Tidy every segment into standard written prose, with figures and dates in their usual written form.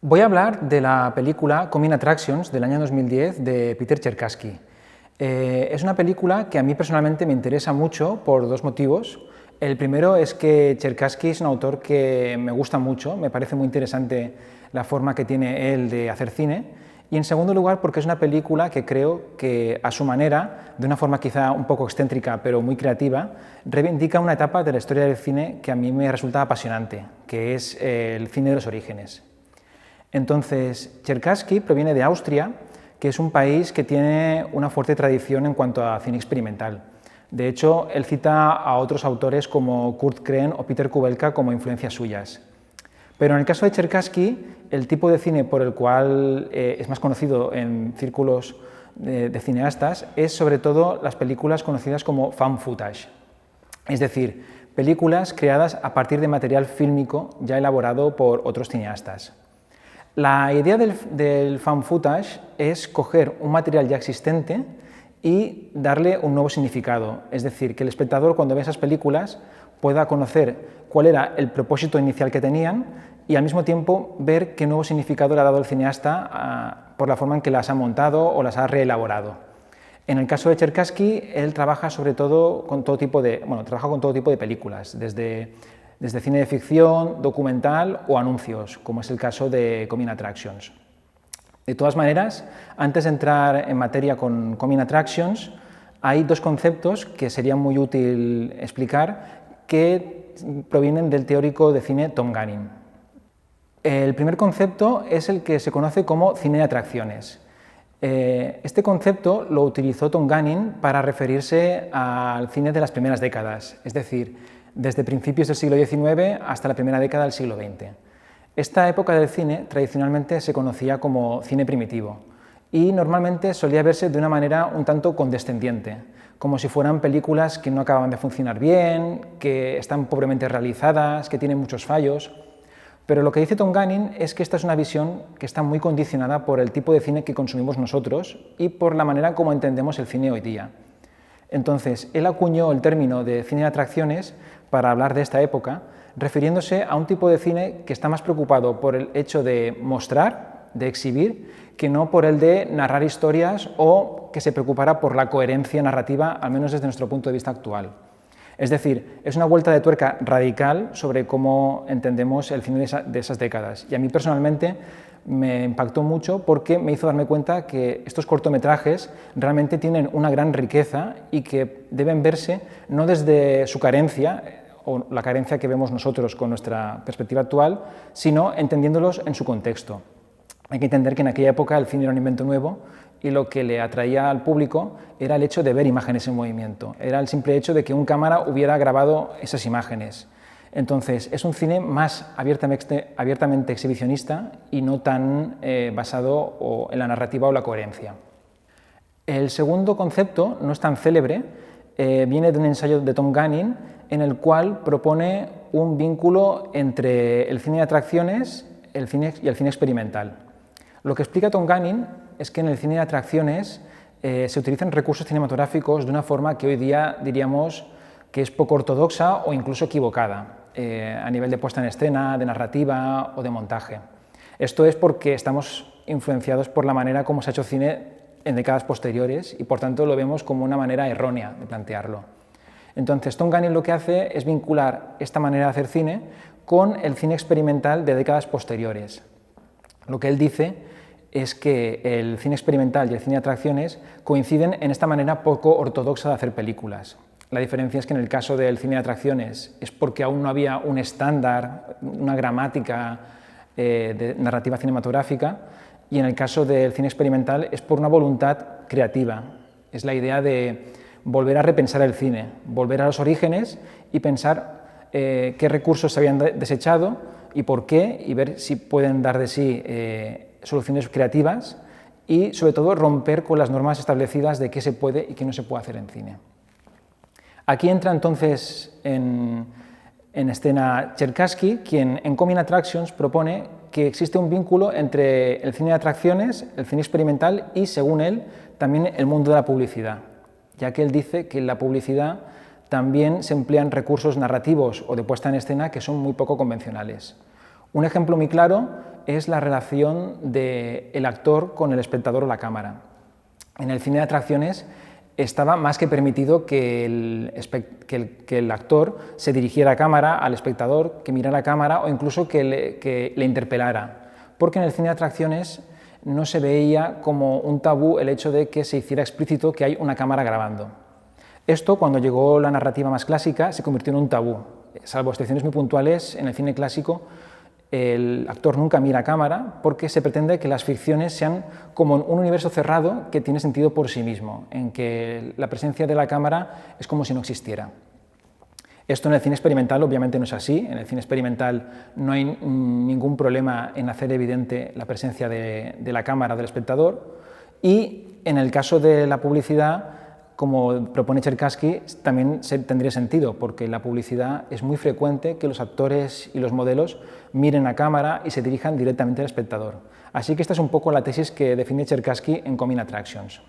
Voy a hablar de la película Coming Attractions del año 2010 de Peter Cherkassky. Es una película que a mí personalmente me interesa mucho por dos motivos. El primero es que Cherkassky es un autor que me gusta mucho, me parece muy interesante la forma que tiene él de hacer cine. Y en segundo lugar porque es una película que creo que a su manera, de una forma quizá un poco excéntrica pero muy creativa, reivindica una etapa de la historia del cine que a mí me resulta apasionante, que es el cine de los orígenes. Entonces, Cherkassky proviene de Austria, que es un país que tiene una fuerte tradición en cuanto a cine experimental. De hecho, él cita a otros autores como Kurt Kren o Peter Kubelka como influencias suyas. Pero en el caso de Cherkassky, el tipo de cine por el cual es más conocido en círculos de cineastas es sobre todo las películas conocidas como found footage, es decir, películas creadas a partir de material fílmico ya elaborado por otros cineastas. La idea del found footage es coger un material ya existente y darle un nuevo significado, es decir, que el espectador cuando ve esas películas pueda conocer cuál era el propósito inicial que tenían y al mismo tiempo ver qué nuevo significado le ha dado el cineasta por la forma en que las ha montado o las ha reelaborado. En el caso de Cherkassky, él trabaja sobre todo con todo tipo de, películas, desde cine de ficción, documental o anuncios, como es el caso de Coming Attractions. De todas maneras, antes de entrar en materia con Coming Attractions, hay dos conceptos que sería muy útil explicar que provienen del teórico de cine Tom Gunning. El primer concepto es el que se conoce como cine de atracciones. Este concepto lo utilizó Tom Gunning para referirse al cine de las primeras décadas, es decir, desde principios del siglo XIX hasta la primera década del siglo XX. Esta época del cine tradicionalmente se conocía como cine primitivo y normalmente solía verse de una manera un tanto condescendiente, como si fueran películas que no acababan de funcionar bien, que están pobremente realizadas, que tienen muchos fallos. Pero lo que dice Tom Gunning es que esta es una visión que está muy condicionada por el tipo de cine que consumimos nosotros y por la manera como entendemos el cine hoy día. Entonces, él acuñó el término de cine de atracciones para hablar de esta época, refiriéndose a un tipo de cine que está más preocupado por el hecho de mostrar, de exhibir, que no por el de narrar historias o que se preocupara por la coherencia narrativa, al menos desde nuestro punto de vista actual. Es decir, es una vuelta de tuerca radical sobre cómo entendemos el cine de esas décadas. Y a mí personalmente me impactó mucho porque me hizo darme cuenta que estos cortometrajes realmente tienen una gran riqueza y que deben verse no desde su carencia, o la carencia que vemos nosotros con nuestra perspectiva actual, sino entendiéndolos en su contexto. Hay que entender que en aquella época el cine era un invento nuevo y lo que le atraía al público era el hecho de ver imágenes en movimiento, era el simple hecho de que un cámara hubiera grabado esas imágenes. Entonces, es un cine más abiertamente exhibicionista y no tan basado en la narrativa o la coherencia. El segundo concepto no es tan célebre, viene de un ensayo de Tom Gunning en el cual propone un vínculo entre el cine de atracciones y el cine experimental. Lo que explica Tom Gunning es que en el cine de atracciones se utilizan recursos cinematográficos de una forma que hoy día diríamos que es poco ortodoxa o incluso equivocada, a nivel de puesta en escena, de narrativa o de montaje. Esto es porque estamos influenciados por la manera como se ha hecho cine en décadas posteriores y por tanto lo vemos como una manera errónea de plantearlo. Entonces Tom Gunning lo que hace es vincular esta manera de hacer cine con el cine experimental de décadas posteriores. Lo que él dice es que el cine experimental y el cine de atracciones coinciden en esta manera poco ortodoxa de hacer películas. La diferencia es que en el caso del cine de atracciones es porque aún no había un estándar, una gramática de narrativa cinematográfica, y en el caso del cine experimental es por una voluntad creativa. Es la idea de volver a repensar el cine, volver a los orígenes y pensar qué recursos se habían desechado y por qué, y ver si pueden dar de sí soluciones creativas y, sobre todo, romper con las normas establecidas de qué se puede y qué no se puede hacer en cine. Aquí entra entonces en escena Cherkassky, quien en Coming Attractions propone que existe un vínculo entre el cine de atracciones, el cine experimental y, según él, también el mundo de la publicidad, ya que él dice que en la publicidad también se emplean recursos narrativos o de puesta en escena que son muy poco convencionales. Un ejemplo muy claro es la relación del actor con el espectador o la cámara. En el cine de atracciones estaba más que permitido que el actor se dirigiera a cámara, al espectador, que mirara a cámara o incluso que le interpelara, porque en el cine de atracciones no se veía como un tabú el hecho de que se hiciera explícito que hay una cámara grabando. Esto, cuando llegó la narrativa más clásica, se convirtió en un tabú. Salvo excepciones muy puntuales, en el cine clásico el actor nunca mira a cámara porque se pretende que las ficciones sean como un universo cerrado que tiene sentido por sí mismo, en que la presencia de la cámara es como si no existiera. Esto en el cine experimental obviamente no es así. En el cine experimental no hay ningún problema en hacer evidente la presencia de la cámara del espectador, y en el caso de la publicidad, como propone Cherkassky, también tendría sentido, porque en la publicidad es muy frecuente que los actores y los modelos miren a cámara y se dirijan directamente al espectador. Así que esta es un poco la tesis que define Cherkassky en Coming Attractions.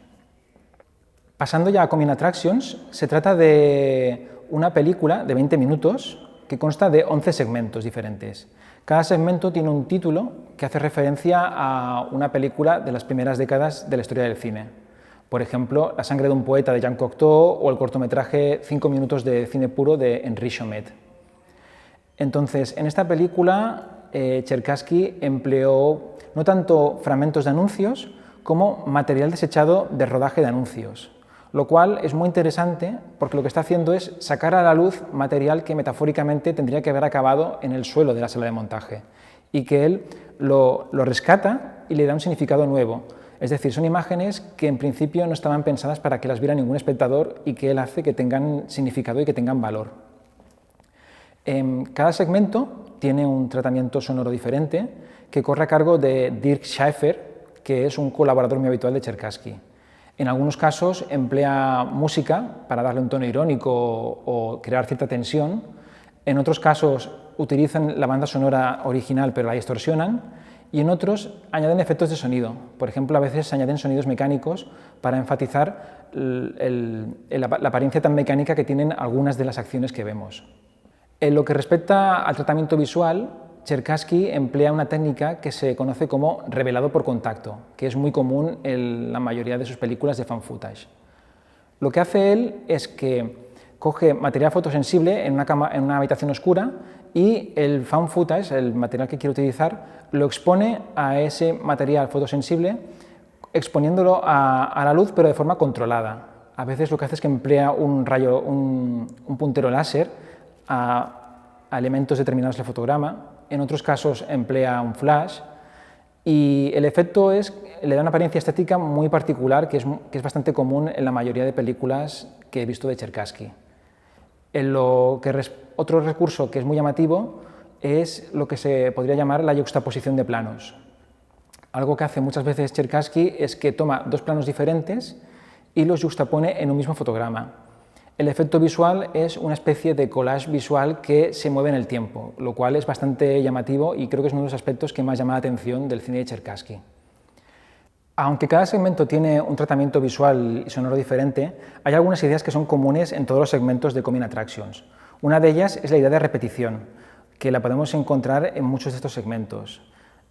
Pasando ya a Coming Attractions, se trata de una película de 20 minutos que consta de 11 segmentos diferentes. Cada segmento tiene un título que hace referencia a una película de las primeras décadas de la historia del cine. Por ejemplo, La sangre de un poeta de Jean Cocteau o el cortometraje 5 minutos de cine puro de Henri Chomet. Entonces, en esta película, Cherkassky empleó no tanto fragmentos de anuncios como material desechado de rodaje de anuncios, lo cual es muy interesante porque lo que está haciendo es sacar a la luz material que metafóricamente tendría que haber acabado en el suelo de la sala de montaje, y que él lo rescata y le da un significado nuevo. Es decir, son imágenes que en principio no estaban pensadas para que las viera ningún espectador y que él hace que tengan significado y que tengan valor. Cada segmento tiene un tratamiento sonoro diferente que corre a cargo de Dirk Schaeffer, que es un colaborador muy habitual de Cherkassky. En algunos casos emplea música para darle un tono irónico o crear cierta tensión. En otros casos utilizan la banda sonora original pero la distorsionan, y en otros añaden efectos de sonido. Por ejemplo, a veces se añaden sonidos mecánicos para enfatizar la apariencia tan mecánica que tienen algunas de las acciones que vemos. En lo que respecta al tratamiento visual, Cherkassky emplea una técnica que se conoce como revelado por contacto, que es muy común en la mayoría de sus películas de fan footage. Lo que hace él es que coge material fotosensible en una habitación oscura y el found footage, el material que quiere utilizar, lo expone a ese material fotosensible, exponiéndolo a la luz, pero de forma controlada. A veces lo que hace es que emplea un puntero láser a elementos determinados del fotograma. En otros casos emplea un flash, y el efecto le da una apariencia estética muy particular que es bastante común en la mayoría de películas que he visto de Cherkassky. Otro recurso que es muy llamativo es lo que se podría llamar la yuxtaposición de planos. Algo que hace muchas veces Cherkassky es que toma dos planos diferentes y los yuxtapone en un mismo fotograma. El efecto visual es una especie de collage visual que se mueve en el tiempo, lo cual es bastante llamativo y creo que es uno de los aspectos que más llama la atención del cine de Cherkassky. Aunque cada segmento tiene un tratamiento visual y sonoro diferente, hay algunas ideas que son comunes en todos los segmentos de Coming Attractions. Una de ellas es la idea de repetición, que la podemos encontrar en muchos de estos segmentos.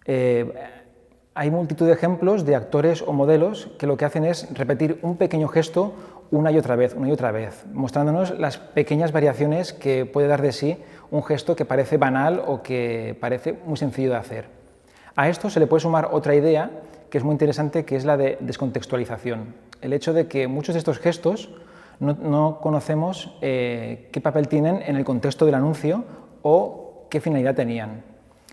Hay multitud de ejemplos de actores o modelos que lo que hacen es repetir un pequeño gesto una y otra vez, mostrándonos las pequeñas variaciones que puede dar de sí un gesto que parece banal o que parece muy sencillo de hacer. A esto se le puede sumar otra idea que es muy interesante, que es la de descontextualización. El hecho de que muchos de estos gestos no conocemos qué papel tienen en el contexto del anuncio o qué finalidad tenían.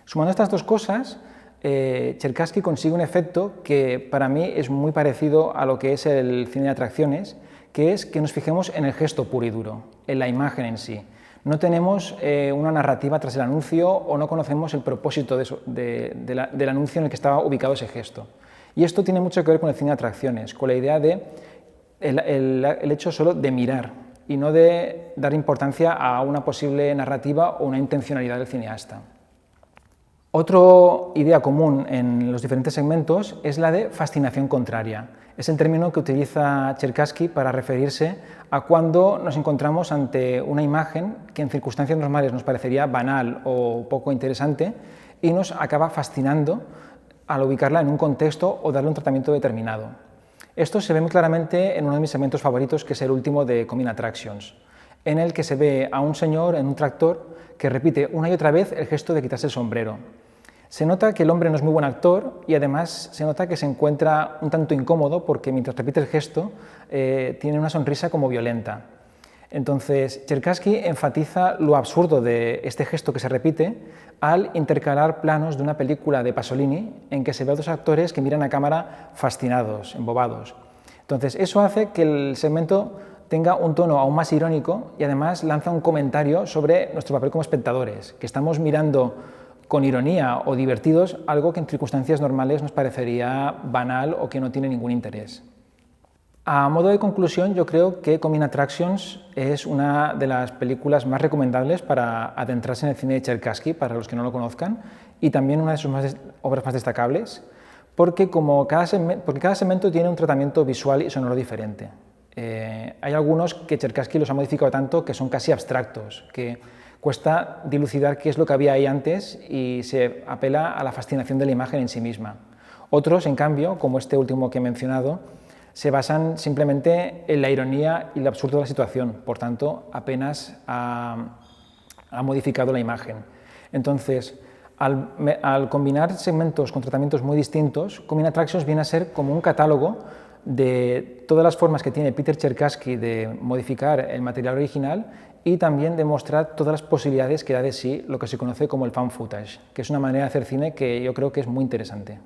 Sumando estas dos cosas, Cherkassky consigue un efecto que para mí es muy parecido a lo que es el cine de atracciones, que es que nos fijemos en el gesto puro y duro, en la imagen en sí. No tenemos una narrativa tras el anuncio o no conocemos el propósito del anuncio en el que estaba ubicado ese gesto. Y esto tiene mucho que ver con el cine de atracciones, con la idea de el hecho solo de mirar y no de dar importancia a una posible narrativa o una intencionalidad del cineasta. Otra idea común en los diferentes segmentos es la de fascinación contraria. Es el término que utiliza Cherkassky para referirse a cuando nos encontramos ante una imagen que en circunstancias normales nos parecería banal o poco interesante, y nos acaba fascinando al ubicarla en un contexto o darle un tratamiento determinado. Esto se ve muy claramente en uno de mis segmentos favoritos, que es el último de Coming Attractions, en el que se ve a un señor en un tractor que repite una y otra vez el gesto de quitarse el sombrero. Se nota que el hombre no es muy buen actor y además se nota que se encuentra un tanto incómodo porque mientras repite el gesto tiene una sonrisa como violenta. Entonces, Cherkassky enfatiza lo absurdo de este gesto que se repite al intercalar planos de una película de Pasolini en que se ve a dos actores que miran a cámara fascinados, embobados. Entonces, eso hace que el segmento tenga un tono aún más irónico y además lanza un comentario sobre nuestro papel como espectadores, que estamos mirando con ironía o divertidos algo que en circunstancias normales nos parecería banal o que no tiene ningún interés. A modo de conclusión, yo creo que Coming Attractions es una de las películas más recomendables para adentrarse en el cine de Cherkassky, para los que no lo conozcan, y también una de sus obras más destacables, porque cada segmento tiene un tratamiento visual y sonoro diferente. Hay algunos que Cherkassky los ha modificado tanto que son casi abstractos, que cuesta dilucidar qué es lo que había ahí antes y se apela a la fascinación de la imagen en sí misma. Otros, en cambio, como este último que he mencionado, se basan simplemente en la ironía y el absurdo de la situación, por tanto, apenas ha modificado la imagen. Entonces, al combinar segmentos con tratamientos muy distintos, Coming Attractions viene a ser como un catálogo de todas las formas que tiene Peter Cherkassky de modificar el material original y también de mostrar todas las posibilidades que da de sí lo que se conoce como el fan footage, que es una manera de hacer cine que yo creo que es muy interesante.